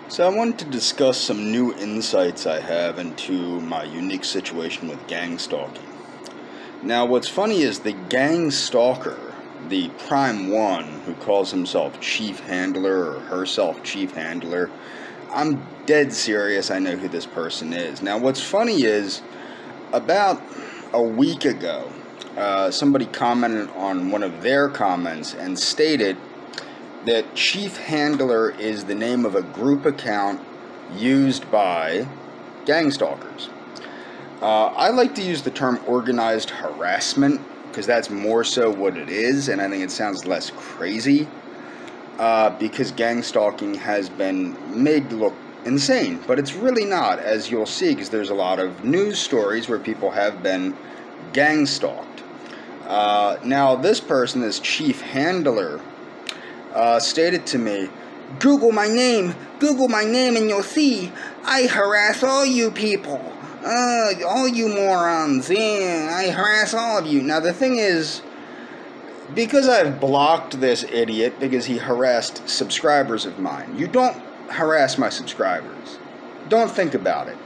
So I wanted to discuss some new insights I have into my unique situation with gang stalking. Now what's funny is the gang stalker, the prime one who calls himself ChiefHandler or herself ChiefHandler, I'm dead serious, I know who this person is. Now what's funny is, about a week ago, somebody commented on one of their comments and stated that ChiefHandler is the name of a group account used by gang stalkers. I like to use the term organized harassment because that's more so what it is, and I think it sounds less crazy because gang stalking has been made to look insane, but it's really not, as you'll see, because there's a lot of news stories where people have been gang stalked. Now this person, this ChiefHandler, stated to me, Google my name and you'll see I harass all you people, all you morons, yeah, I harass all of you. Now the thing is, because I've blocked this idiot because he harassed subscribers of mine, you don't harass my subscribers. Don't think about it,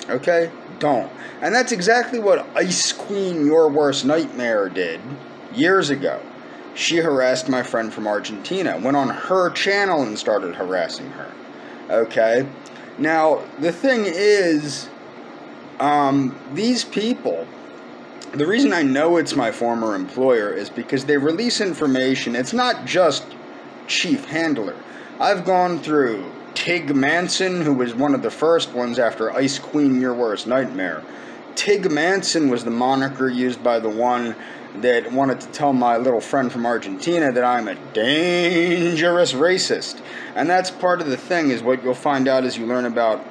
okay? Don't. And that's exactly what Ice Queen Your Worst Nightmare did years ago. She harassed my friend from Argentina, went on her channel and started harassing her. Okay? Now, the thing is, these people, the reason I know it's my former employer is because they release information. It's not just ChiefHandler. I've gone through Tig Manson, who was one of the first ones after Ice Queen Your Worst Nightmare. Tig Manson was the moniker used by the one that wanted to tell my little friend from Argentina that I'm a dangerous racist. And that's part of the thing, is what you'll find out as you learn about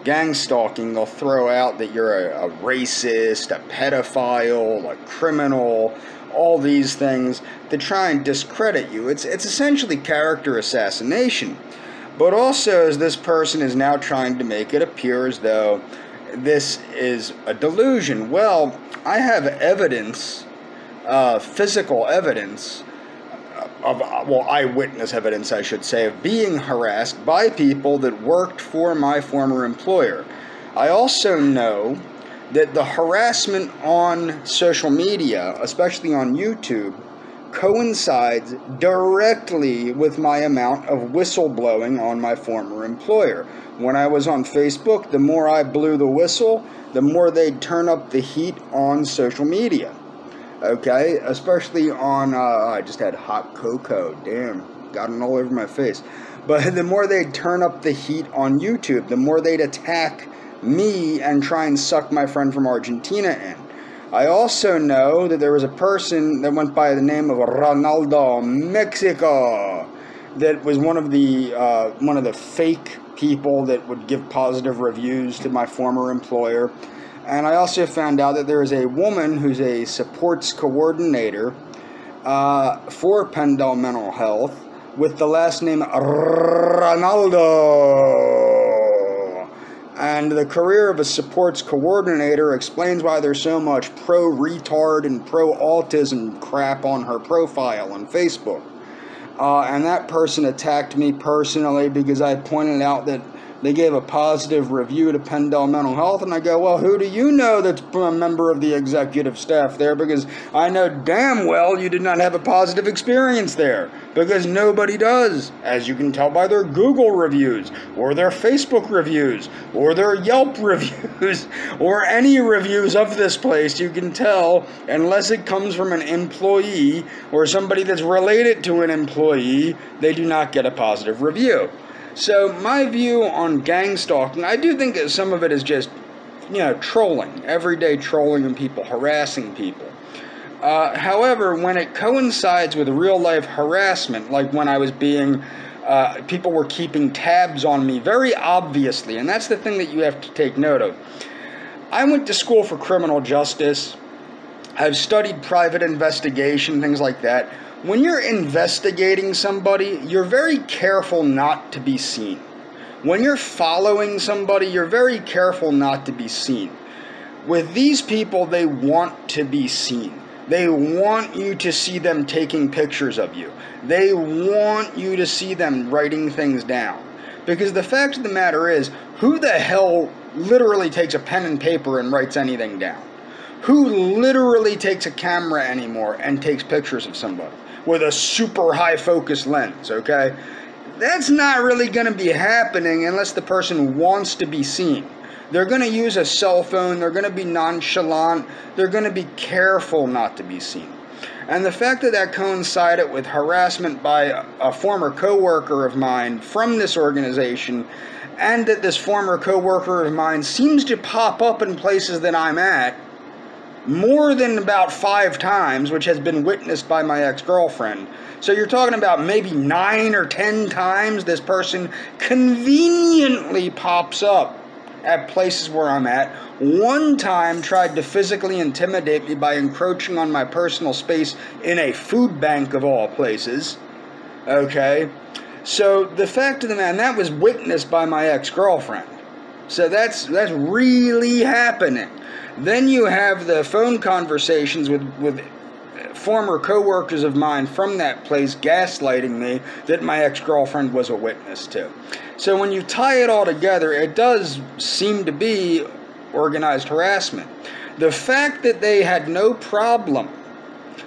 gang stalking. They'll throw out that you're a racist, a pedophile, a criminal, all these things to try and discredit you. It's essentially character assassination. But also, as this person is now trying to make it appear as though this is a delusion. Well, I have evidence, physical evidence, eyewitness evidence, I should say, of being harassed by people that worked for my former employer. I also know that the harassment on social media, especially on YouTube, coincides directly with my amount of whistleblowing on my former employer. When I was on Facebook, the more I blew the whistle, the more they'd turn up the heat on social media. Okay, especially on, I just had hot cocoa, damn, got it all over my face. But the more they'd turn up the heat on YouTube, the more they'd attack me and try and suck my friend from Argentina in. I also know that there was a person that went by the name of Ronaldo Mexico that was one of the fake people that would give positive reviews to my former employer. And I also found out that there is a woman who's a supports coordinator for Pendel Mental Health with the last name Ronaldo. And the career of a supports coordinator explains why there's so much pro-retard and pro-autism crap on her profile on Facebook. And that person attacked me personally because I pointed out that they gave a positive review to Pendel Mental Health, and I go, well, who do you know that's a member of the executive staff there? Because I know damn well you did not have a positive experience there, because nobody does, as you can tell by their Google reviews, or their Facebook reviews, or their Yelp reviews, or any reviews of this place. You can tell, unless it comes from an employee or somebody that's related to an employee, they do not get a positive review. So my view on gang stalking, I do think that some of it is just, trolling, everyday trolling and people harassing people. However, when it coincides with real life harassment, like when I was being, people were keeping tabs on me very obviously, and that's the thing that you have to take note of. I went to school for criminal justice. I've studied private investigation, things like that. When you're investigating somebody, you're very careful not to be seen. When you're following somebody, you're very careful not to be seen. With these people, they want to be seen. They want you to see them taking pictures of you. They want you to see them writing things down. Because the fact of the matter is, who the hell literally takes a pen and paper and writes anything down? Who literally takes a camera anymore and takes pictures of somebody with a super high focus lens, okay? That's not really going to be happening unless the person wants to be seen. They're going to use a cell phone, they're going to be nonchalant, they're going to be careful not to be seen. And the fact that that coincided with harassment by a former coworker of mine from this organization, and that this former coworker of mine seems to pop up in places that I'm at more than about 5 times, which has been witnessed by my ex-girlfriend. So you're talking about maybe 9 or 10 times this person conveniently pops up at places where I'm at. One time tried to physically intimidate me by encroaching on my personal space in a food bank of all places. Okay? So the fact of the matter, and that was witnessed by my ex-girlfriend. So that's really happening. Then you have the phone conversations with former co-workers of mine from that place gaslighting me that my ex-girlfriend was a witness to. So when you tie it all together, it does seem to be organized harassment. The fact that they had no problem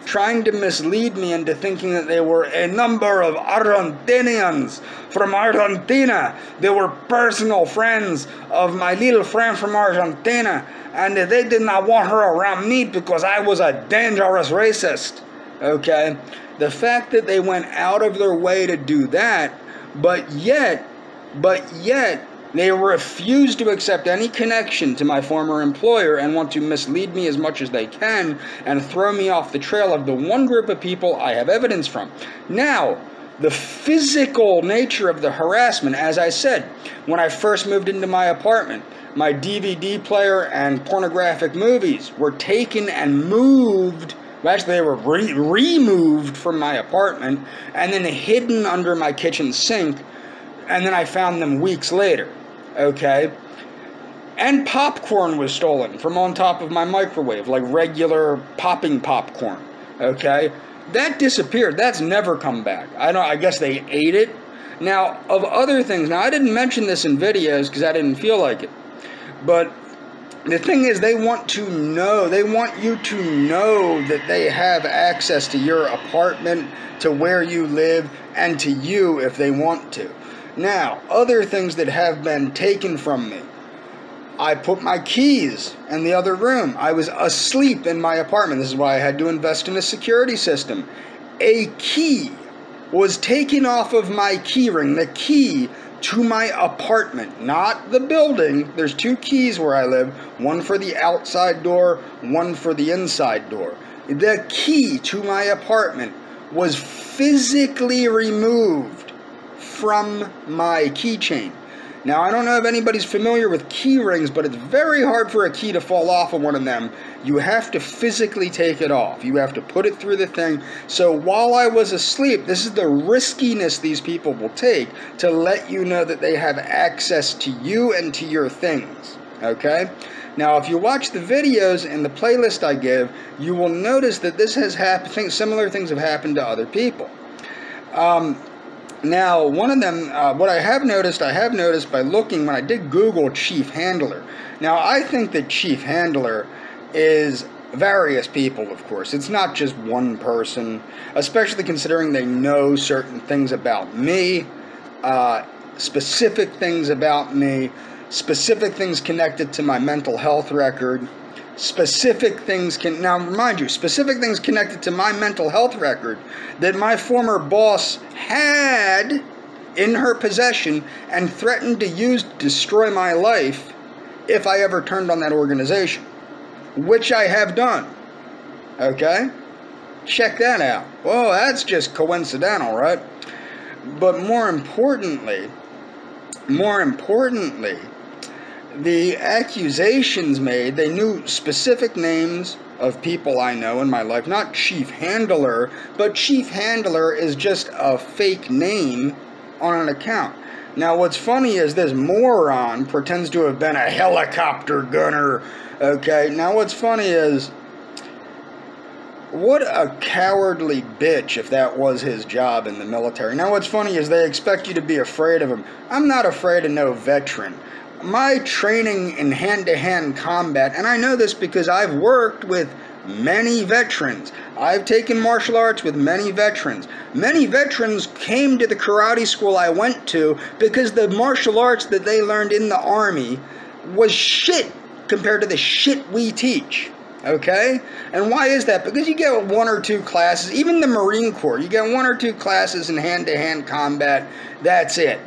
trying to mislead me into thinking that they were a number of Argentinians from Argentina. They were personal friends of my little friend from Argentina, and that they did not want her around me because I was a dangerous racist. Okay? The fact that they went out of their way to do that, but yet, they refuse to accept any connection to my former employer and want to mislead me as much as they can and throw me off the trail of the one group of people I have evidence from. Now, the physical nature of the harassment, as I said, when I first moved into my apartment, my DVD player and pornographic movies were taken and moved. Actually, they were removed from my apartment and then hidden under my kitchen sink, and then I found them weeks later. Okay? And popcorn was stolen from on top of my microwave, like regular popping popcorn. Okay? That disappeared. That's never come back. I guess they ate it. Now, of other things, now I didn't mention this in videos because I didn't feel like it. But the thing is, they want you to know that they have access to your apartment, to where you live, and to you if they want to. Now, other things that have been taken from me. I put my keys in the other room. I was asleep in my apartment. This is why I had to invest in a security system. A key was taken off of my key ring, the key to my apartment, not the building. There's 2 keys where I live, one for the outside door, one for the inside door. The key to my apartment was physically removed from my keychain. Now, I don't know if anybody's familiar with key rings, but it's very hard for a key to fall off of one of them. You have to physically take it off. You have to put it through the thing. So while I was asleep, this is the riskiness these people will take to let you know that they have access to you and to your things. Okay? Now, if you watch the videos in the playlist I give, you will notice that this has happened. Similar things have happened to other people. Now, one of them, what I have noticed by looking, when I did Google ChiefHandler. Now, I think that ChiefHandler is various people, of course. It's not just one person, especially considering they know certain things about me, specific things about me, specific things connected to my mental health record, specific things specific things connected to my mental health record that my former boss had in her possession and threatened to use to destroy my life if I ever turned on that organization, which I have done. Okay? Check that out. Well, that's just coincidental, right? But more importantly, the accusations made, they knew specific names of people I know in my life. Not ChiefHandler, but ChiefHandler is just a fake name on an account. Now, what's funny is this moron pretends to have been a helicopter gunner. Okay, now what's funny is, what a cowardly bitch if that was his job in the military. Now what's funny is they expect you to be afraid of him. I'm not afraid of no veteran. My training in hand-to-hand combat, and I know this because I've worked with many veterans. I've taken martial arts with many veterans. Many veterans came to the karate school I went to because the martial arts that they learned in the Army was shit compared to the shit we teach. Okay? And why is that? Because you get 1 or 2 classes, even the Marine Corps, you get 1 or 2 classes in hand-to-hand combat, that's it.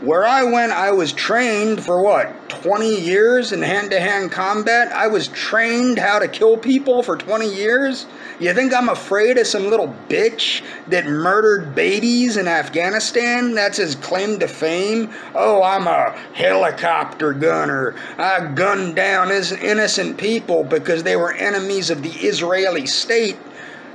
Where I went, I was trained for what, 20 years in hand-to-hand combat? I was trained how to kill people for 20 years? You think I'm afraid of some little bitch that murdered babies in Afghanistan? That's his claim to fame? Oh, I'm a helicopter gunner. I gunned down innocent people because they were enemies of the Israeli state.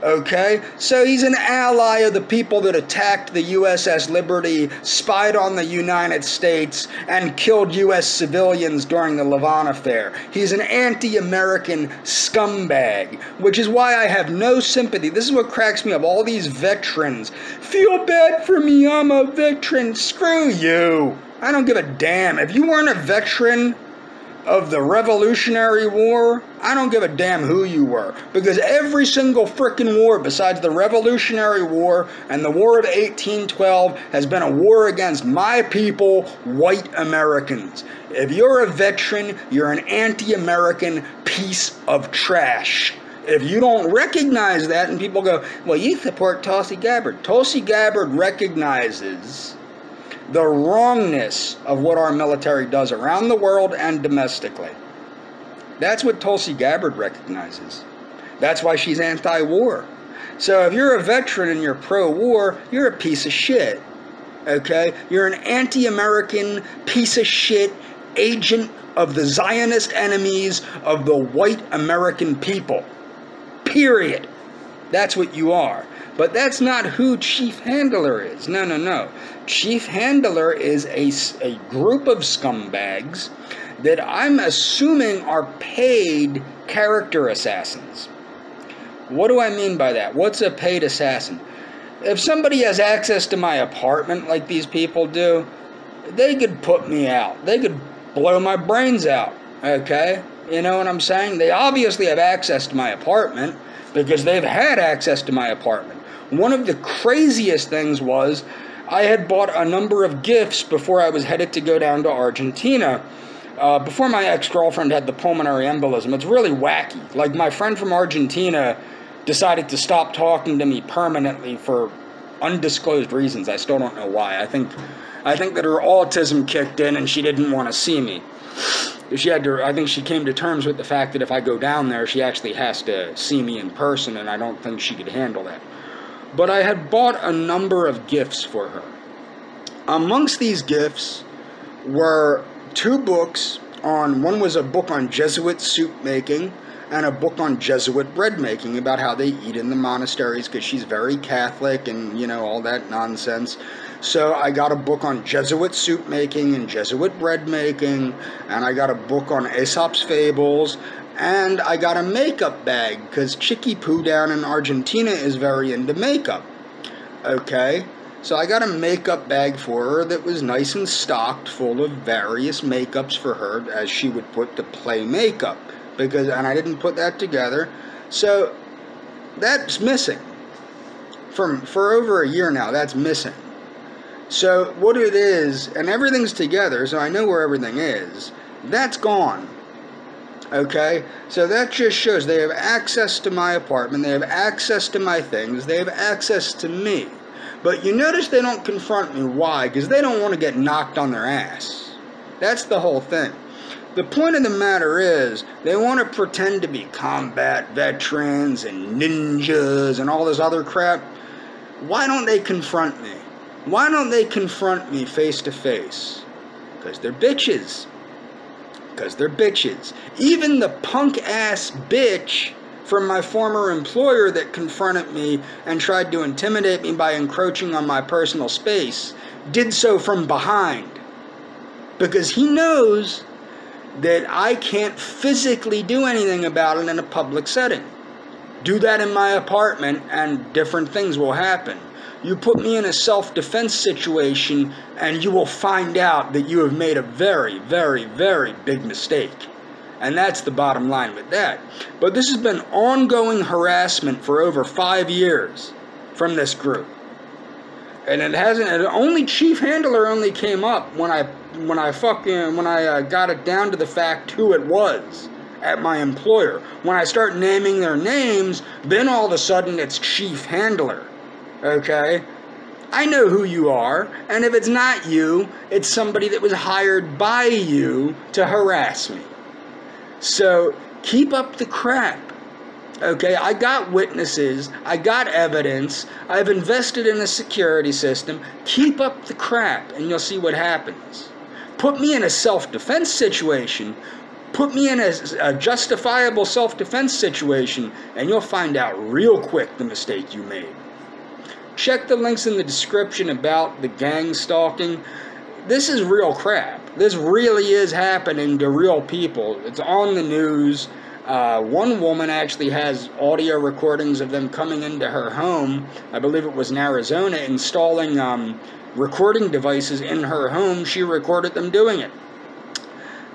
Okay, so he's an ally of the people that attacked the USS Liberty, spied on the United States, and killed U.S. civilians during the Lavon affair. He's an anti-American scumbag, which is why I have no sympathy. This is what cracks me up. All these veterans feel bad for me. I'm a veteran. Screw you. I don't give a damn. If you weren't a veteran of the Revolutionary War, I don't give a damn who you were, because every single frickin' war besides the Revolutionary War and the War of 1812 has been a war against my people, white Americans. If you're a veteran, you're an anti-American piece of trash. If you don't recognize that, and people go, well, you support Tulsi Gabbard. Tulsi Gabbard recognizes the wrongness of what our military does around the world and domestically. That's what Tulsi Gabbard recognizes. That's why she's anti-war. So if you're a veteran and you're pro-war, you're a piece of shit. Okay? You're an anti-American piece of shit agent of the Zionist enemies of the white American people. Period. That's what you are. But that's not who ChiefHandler is. No, no, no. ChiefHandler is a group of scumbags that I'm assuming are paid character assassins. What do I mean by that? What's a paid assassin? If somebody has access to my apartment like these people do, they could put me out. They could blow my brains out, okay? You know what I'm saying? They obviously have access to my apartment because they've had access to my apartment. One of the craziest things was I had bought a number of gifts before I was headed to go down to Argentina. Before my ex-girlfriend had the pulmonary embolism. It's really wacky. Like, my friend from Argentina decided to stop talking to me permanently for undisclosed reasons. I still don't know why. I think that her autism kicked in and she didn't want to see me. I think she came to terms with the fact that if I go down there, she actually has to see me in person, and I don't think she could handle that. But I had bought a number of gifts for her. Amongst these gifts were 2 books one was a book on Jesuit soup making and a book on Jesuit bread making, about how they eat in the monasteries, because she's very Catholic and, you know, all that nonsense. So I got a book on Jesuit soup making and Jesuit bread making, and I got a book on Aesop's fables, and I got a makeup bag, because Chicky Poo down in Argentina is very into makeup. Okay? So I got a makeup bag for her that was nice and stocked, full of various makeups for her, as she would put to play makeup. And I didn't put that together. So that's missing. For over a year now, that's missing. So what it is, and everything's together, so I know where everything is, that's gone. Okay? So that just shows they have access to my apartment, they have access to my things, they have access to me. But you notice they don't confront me. Why? Because they don't want to get knocked on their ass. That's the whole thing. The point of the matter is, they want to pretend to be combat veterans and ninjas and all this other crap. Why don't they confront me? Why don't they confront me face to face? Because they're bitches. Because they're bitches. Even the punk-ass bitch from my former employer that confronted me and tried to intimidate me by encroaching on my personal space did so from behind. Because he knows that I can't physically do anything about it in a public setting. Do that in my apartment and different things will happen. You put me in a self-defense situation and you will find out that you have made a very, very, very big mistake. And that's the bottom line with that. But this has been ongoing harassment for over 5 years from this group. And it hasn't, only ChiefHandler only came up when I got it down to the fact who it was at my employer. When I start naming their names, then all of a sudden it's ChiefHandler. Okay? I know who you are, and if it's not you, it's somebody that was hired by you to harass me. So, keep up the crap. Okay, I got witnesses, I got evidence, I've invested in a security system. Keep up the crap, and you'll see what happens. Put me in a self-defense situation, put me in a justifiable self-defense situation, and you'll find out real quick the mistake you made. Check the links in the description about the gang stalking. This is real crap. This really is happening to real people. It's on the news. One woman actually has audio recordings of them coming into her home. I believe it was in Arizona, installing recording devices in her home. She recorded them doing it.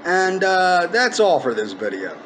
And that's all for this video.